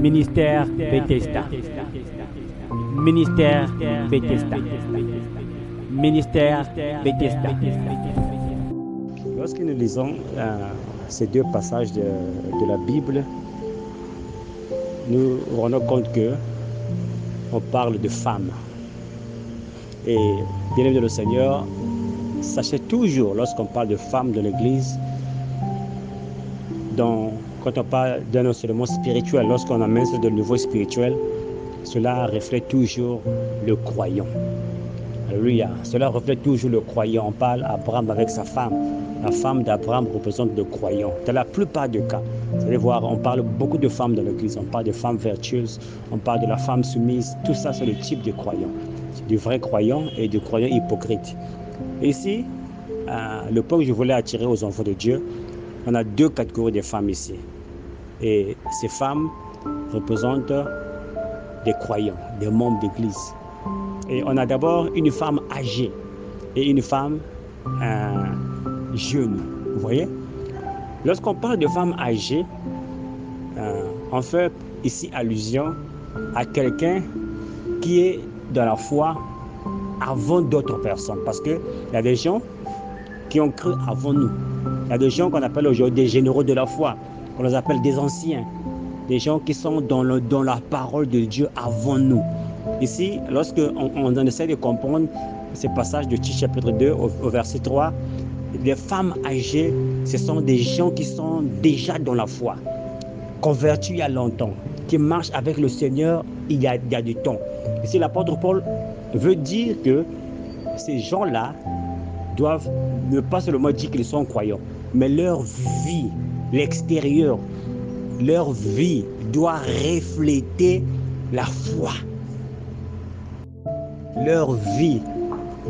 Ministère Bethesda. Ministère Bethesda. Ministère Bethesda. Lorsque nous lisons ces deux passages de la Bible, nous nous rendons compte que on parle de femmes. Et bien aimé de le Seigneur, sachez toujours, lorsqu'on parle de femmes dans l'Église, quand on parle d'un enseignement spirituel, lorsqu'on amène sur le niveau spirituel, cela reflète toujours le croyant. Alléluia. Cela reflète toujours le croyant. On parle d'Abraham avec sa femme. La femme d'Abraham représente le croyant. Dans la plupart des cas, vous allez voir, on parle beaucoup de femmes dans l'Église. On parle de femmes vertueuses, on parle de la femme soumise. Tout ça, c'est le type de croyant. C'est du vrai croyant et du croyant hypocrite. Ici, le point que je voulais attirer aux enfants de Dieu, on a deux catégories de femmes ici. Et ces femmes représentent des croyants, des membres d'église. Et on a d'abord une femme âgée et une femme jeune. Vous voyez? Lorsqu'on parle de femmes âgées, on fait ici allusion à quelqu'un qui est dans la foi avant d'autres personnes. Parce qu'il y a des gens qui ont cru avant nous. Il y a des gens qu'on appelle aujourd'hui des généraux de la foi. On les appelle des anciens. Des gens qui sont dans la parole de Dieu avant nous. Ici, lorsqu'on essaie de comprendre ce passage de Tite chapitre 2 au verset 3, les femmes âgées, ce sont des gens qui sont déjà dans la foi, convertis il y a longtemps, qui marchent avec le Seigneur il y a du temps. Ici, l'apôtre Paul veut dire que ces gens-là doivent ne pas seulement dire qu'ils sont croyants, mais leur vie, l'extérieur, leur vie doit refléter la foi. Leur vie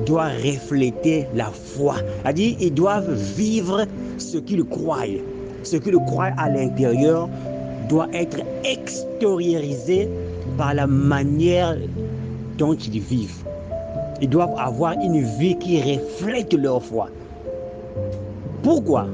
doit refléter la foi. C'est-à-dire, ils doivent vivre ce qu'ils croient. Ce qu'ils croient à l'intérieur doit être extériorisé par la manière dont ils vivent. Ils doivent avoir une vie qui reflète leur foi. Pourquoi?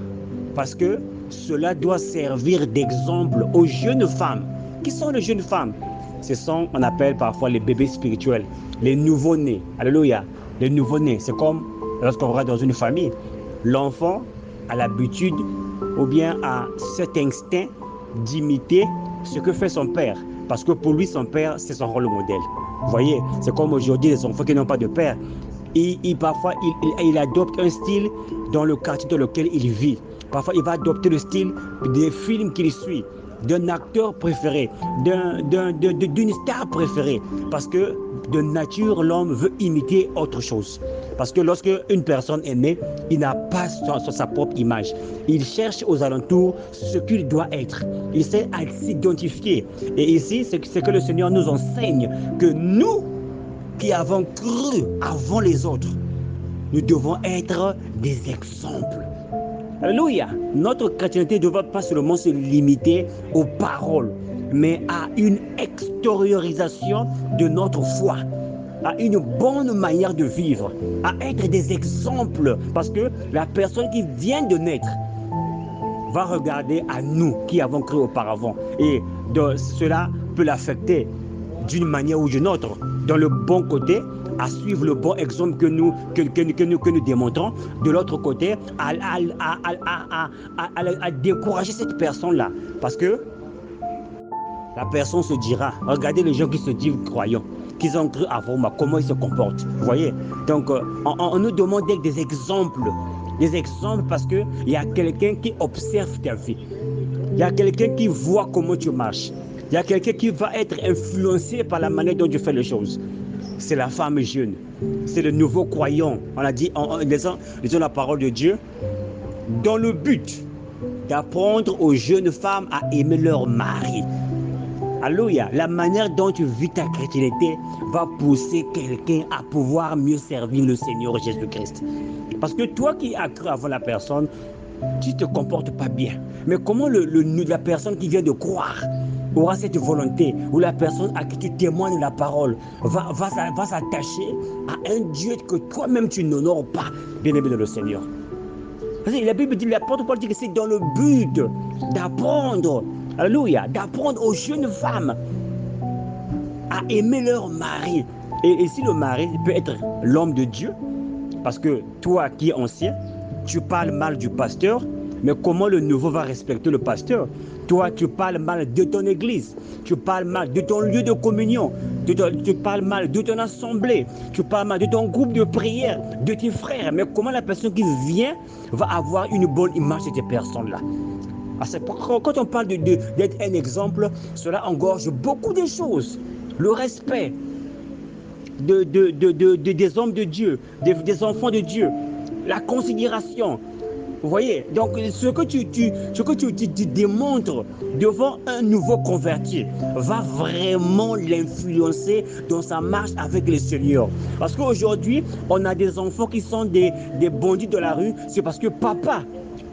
Parce que cela doit servir d'exemple aux jeunes femmes. Qui sont les jeunes femmes? Ce sont, on appelle parfois les bébés spirituels, les nouveau-nés. Alléluia. Les nouveau-nés, c'est comme lorsqu'on regarde dans une famille. L'enfant a l'habitude ou bien a cet instinct d'imiter ce que fait son père. Parce que pour lui, son père, c'est son rôle modèle. Vous voyez, c'est comme aujourd'hui les enfants qui n'ont pas de père. Parfois, il adopte un style dans le quartier dans lequel il vit. Parfois, il va adopter le style des films qu'il suit, d'un acteur préféré, d'une star préférée. Parce que de nature, l'homme veut imiter autre chose. Parce que lorsque une personne est née, il n'a pas sa propre image. Il cherche aux alentours ce qu'il doit être. Il sait à s'identifier. Et ici, c'est que le Seigneur nous enseigne que nous, qui avons cru avant les autres, nous devons être des exemples. Alléluia. Notre chrétienté ne doit pas seulement se limiter aux paroles, mais à une extériorisation de notre foi, à une bonne manière de vivre, à être des exemples. Parce que la personne qui vient de naître va regarder à nous qui avons cru auparavant. Et cela peut l'affecter d'une manière ou d'une autre. Dans le bon côté, à suivre le bon exemple que nous démontrons. De l'autre côté, à décourager cette personne-là. Parce que la personne se dira, regardez les gens qui se disent croyants, qu'ils ont cru avant moi, comment ils se comportent. Vous voyez? Donc, on nous demande d'être des exemples. Des exemples parce qu'il y a quelqu'un qui observe ta vie. Il y a quelqu'un qui voit comment tu marches. Il y a quelqu'un qui va être influencé par la manière dont tu fais les choses. C'est la femme jeune. C'est le nouveau croyant. On a dit, en lisant la parole de Dieu, dans le but d'apprendre aux jeunes femmes à aimer leur mari. Alléluia. La manière dont tu vis ta chrétienté va pousser quelqu'un à pouvoir mieux servir le Seigneur Jésus-Christ. Parce que toi qui as cru avant la personne, tu ne te comportes pas bien. Mais comment la personne qui vient de croire aura cette volonté, ou la personne à qui tu témoignes la parole va s'attacher à un Dieu que toi-même tu n'honores pas, bien-aimé de le Seigneur. Parce que la Bible dit, l'apôtre Paul dit que c'est dans le but d'apprendre Alléluia. D'apprendre aux jeunes femmes à aimer leur mari. Et si le mari peut être l'homme de Dieu, parce que toi qui es ancien, tu parles mal du pasteur, mais comment le nouveau va respecter le pasteur? Toi, tu parles mal de ton église, tu parles mal de ton lieu de communion, tu parles mal de ton assemblée, tu parles mal de ton groupe de prière, de tes frères. Mais comment la personne qui vient va avoir une bonne image de ces personnes-là? Quand on parle d'être un exemple, cela engorge beaucoup de choses. Le respect des hommes de Dieu, des enfants de Dieu, la considération. Vous voyez, donc ce que tu démontres devant un nouveau converti va vraiment l'influencer dans sa marche avec le Seigneur. Parce qu'aujourd'hui, on a des enfants qui sont des bandits de la rue, c'est parce que papa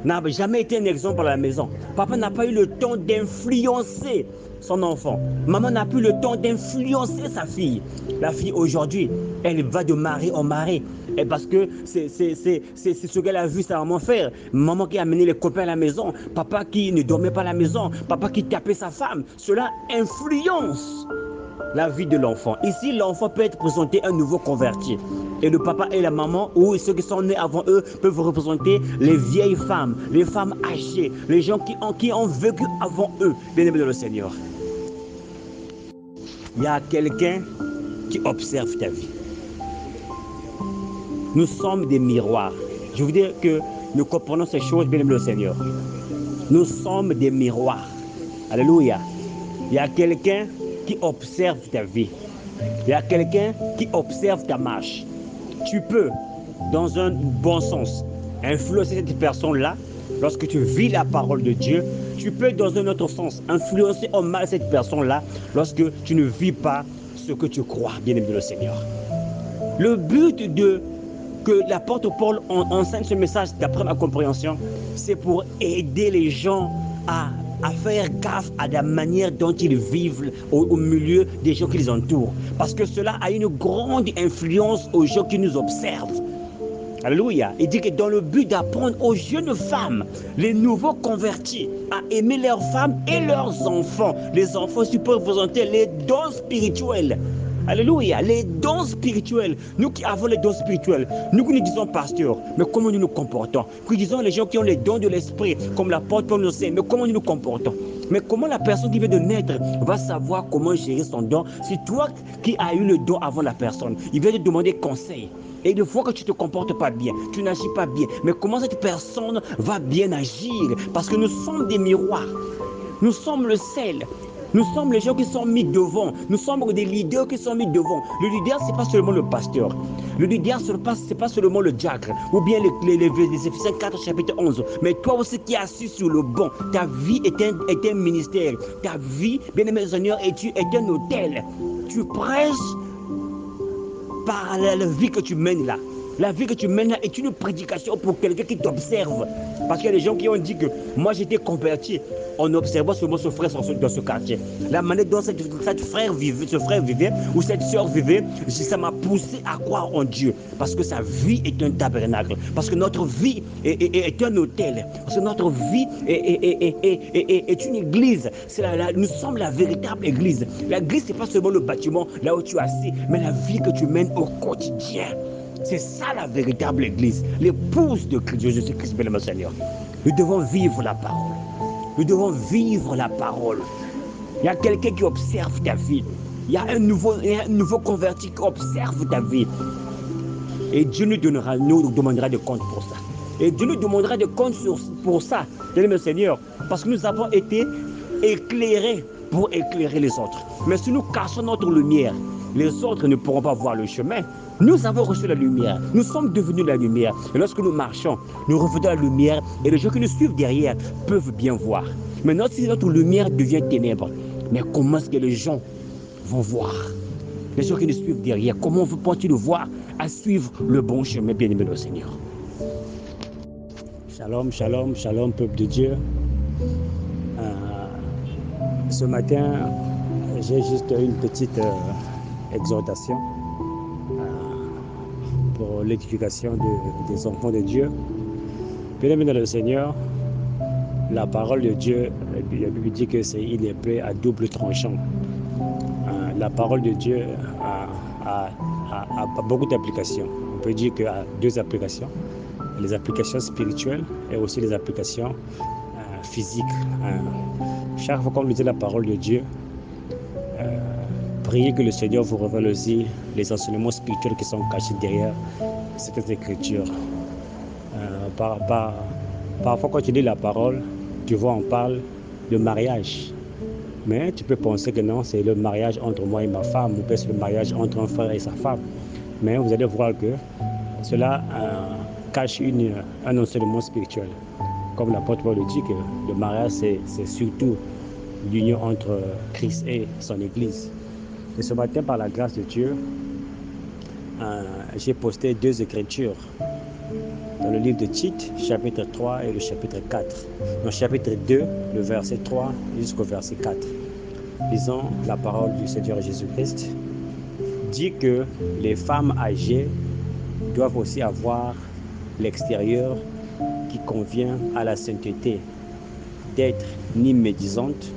n'a jamais été un exemple à la maison. Papa n'a pas eu le temps d'influencer son enfant. Maman n'a plus le temps d'influencer sa fille. La fille aujourd'hui, elle va de mari en mari. Et parce que c'est ce qu'elle a vu sa maman faire. Maman qui a amené les copains à la maison, papa qui ne dormait pas à la maison, papa qui tapait sa femme. Cela influence la vie de l'enfant. Ici, l'enfant peut être présenté un nouveau converti. Et le papa et la maman, ou ceux qui sont nés avant eux, peuvent représenter les vieilles femmes, les femmes âgées, les gens qui ont vécu avant eux, bien-aimés de le Seigneur. Il y a quelqu'un qui observe ta vie. Nous sommes des miroirs. Je veux dire que nous comprenons ces choses, bien-aimés de le Seigneur. Nous sommes des miroirs. Alléluia. Il y a quelqu'un qui observe ta vie. Il y a quelqu'un qui observe ta marche. Tu peux, dans un bon sens, influencer cette personne-là lorsque tu vis la parole de Dieu. Tu peux, dans un autre sens, influencer en mal cette personne-là lorsque tu ne vis pas ce que tu crois, bien-aimé de le Seigneur. Le but que l'apôtre Paul enseigne ce message, d'après ma compréhension, c'est pour aider les gens à faire gaffe à la manière dont ils vivent au milieu des gens qui les entourent. Parce que cela a une grande influence aux gens qui nous observent. Alléluia. Il dit que dans le but d'apprendre aux jeunes femmes, les nouveaux convertis, à aimer leurs femmes et leurs enfants. Les enfants aussi peuvent représenter les dons spirituels. Alléluia, les dons spirituels. Nous qui avons les dons spirituels, nous qui nous disons pasteurs, mais comment nous nous comportons? Nous disons les gens qui ont les dons de l'esprit, comme l'apôtre Paul nous sait, mais comment nous nous comportons? Mais comment la personne qui vient de naître va savoir comment gérer son don? C'est toi qui as eu le don avant la personne. Il vient te demander conseil. Et des fois que tu ne te comportes pas bien, tu n'agis pas bien, mais comment cette personne va bien agir? Parce que nous sommes des miroirs. Nous sommes le sel. Nous sommes les gens qui sont mis devant. Nous sommes des leaders qui sont mis devant. Le leader, ce n'est pas seulement le pasteur. Le leader, ce n'est pas seulement le diacre. Ou bien les Éphésiens 4, chapitre 11. Mais toi aussi qui es assis sur le banc, ta vie est un ministère. Ta vie, bien-aimé Seigneur, est un autel. Tu prêches par la vie que tu mènes là. La vie que tu mènes là est une prédication pour quelqu'un qui t'observe. Parce qu'il y a des gens qui ont dit que moi j'étais converti en observant seulement ce frère dans ce quartier. La manière dont ce frère vivait ou cette soeur vivait, ça m'a poussé à croire en Dieu. Parce que sa vie est un tabernacle. Parce que notre vie est un autel. Parce que notre vie est une église. Nous sommes la véritable église. L'église, ce n'est pas seulement le bâtiment là où tu es assis, mais la vie que tu mènes au quotidien. C'est ça la véritable église, l'épouse de Jésus-Christ, bien-aimé Seigneur. Nous devons vivre la parole. Nous devons vivre la parole. Il y a quelqu'un qui observe ta vie. Il y a un nouveau converti qui observe ta vie. Et Dieu nous demandera de compte pour ça. Et Dieu nous demandera de compte pour ça, bien-aimé Seigneur. Parce que nous avons été éclairés pour éclairer les autres. Mais si nous cachons notre lumière, les autres ne pourront pas voir le chemin. Nous avons reçu la lumière. Nous sommes devenus la lumière. Et lorsque nous marchons, nous reflétons la lumière et les gens qui nous suivent derrière peuvent bien voir. Maintenant, si notre lumière devient ténèbres, mais comment est-ce que les gens vont voir? Les gens qui nous suivent derrière, comment vont-ils voir à suivre le bon chemin, bien-aimé de Seigneur? Shalom, shalom, shalom, peuple de Dieu. Ce matin, j'ai juste une petite exhortation pour l'édification des enfants de Dieu. Bien-aimés dans le Seigneur, La parole de Dieu, la Bible dit que c'est une épée à double tranchant. La parole de Dieu a beaucoup d'applications. On peut dire qu'il y a deux applications. Les applications spirituelles et aussi les applications physiques. Chaque fois qu'on lisait la parole de Dieu, priez que le Seigneur vous révèle aussi les enseignements spirituels qui sont cachés derrière cette écriture. Parfois quand tu lis la parole, tu vois, on parle de mariage. Mais tu peux penser que non, c'est le mariage entre moi et ma femme, ou peut-être c'est le mariage entre un frère et sa femme. Mais vous allez voir que cela cache un enseignement spirituel. Comme l'apôtre Paul dit que le mariage, c'est surtout l'union entre Christ et son Église. Et ce matin, par la grâce de Dieu, j'ai posté deux écritures dans le livre de Tite, chapitre 3 et le chapitre 4. Dans le chapitre 2, le verset 3 jusqu'au verset 4. Lisons la parole du Seigneur Jésus-Christ. Dit que les femmes âgées doivent aussi avoir l'extérieur qui convient à la sainteté, d'être ni médisantes,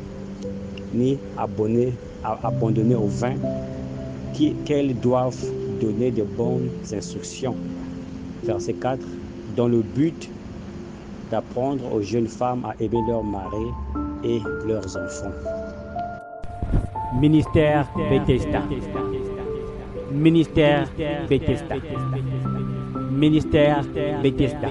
ni abandonnées au vin, qu'elles doivent donner de bonnes instructions. Verset 4. Dans le but d'apprendre aux jeunes femmes à aimer leurs maris et leurs enfants. Ministère Bethesda. Ministère Bethesda. Ministère Bethesda.